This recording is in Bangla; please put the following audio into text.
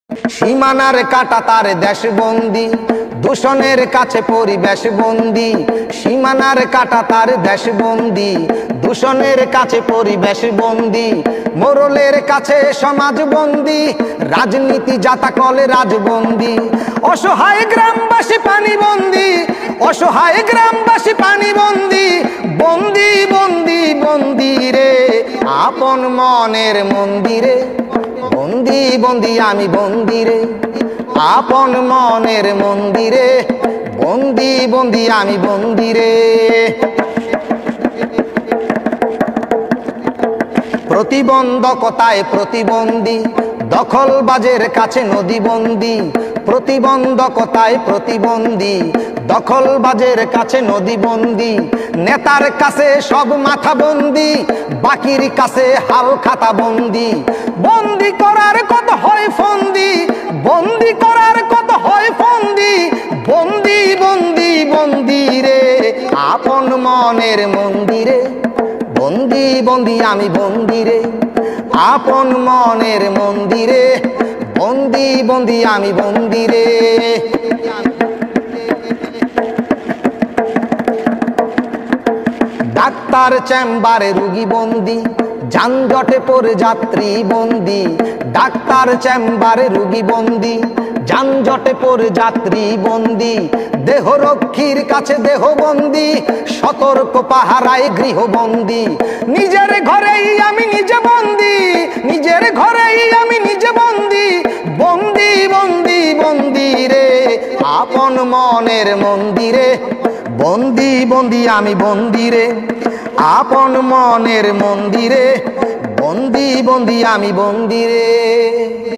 সীমানার কাটা তার দেশ বন্দি, দূষণের কাছে পরিবেশ বন্দি। সীমানার কাটা তার দেশ বন্দি, দূষণের কাছে পরিবেশ বন্দি। মোরলের কাছে সমাজ বন্দি, রাজনীতি জাতাকলে রাজবন্দি। অসহায় গ্রামবাসী পানি বন্দি, অসহায় গ্রামবাসী পানি বন্দি। বন্দি বন্দি বন্দি রে আপন মনের মন্দিরে, বন্দি বন্দি আমি বন্দিরে আপন মনের মন্দিরে, বন্দি বন্দি আমি বন্দিরে। প্রতিবন্ধকতায় প্রতিবন্ধী, দখলবাজের কাছে নদীবন্দি। প্রতিবন্ধকতায় প্রতিবন্ধী, দখলবাজের কাছে নদীবন্দি। নেতার কাছে সব মাথা বন্দি, বাকির কাছে হাল খাতা বন্দি। বন্দি করার কত হয় ফন্দি, বন্দি করার কত হয় ফন্দি। বন্দি বন্দি বন্দি রে আপন মনের মন্দিরে, বন্দি বন্দি আমি বন্দিরে আপন মনের মন্দিরে, বন্দি বন্দি আমি বন্দিরে। ডাক্তার চেম্বারে রুগী বন্দি, যানজটে পড়ে যাত্রী বন্দি। ডাক্তার চেম্বারে রুগী বন্দি, যানজটে পড়ে যাত্রী বন্দি। দেহরক্ষীর কাছে দেহবন্দি, সতর্ক পাহারায় গৃহবন্দি। নিজের ঘরেই আমি নিজে বন্দি, নিজের ঘরেই আমি নিজে বন্দি। বন্দি বন্দি বন্দি রে আপন মনের মন্দিরে, বন্দি বন্দি আমি বন্দিরে আপন মনের মন্দিরে, বন্দি বন্দি আমি বন্দিরে।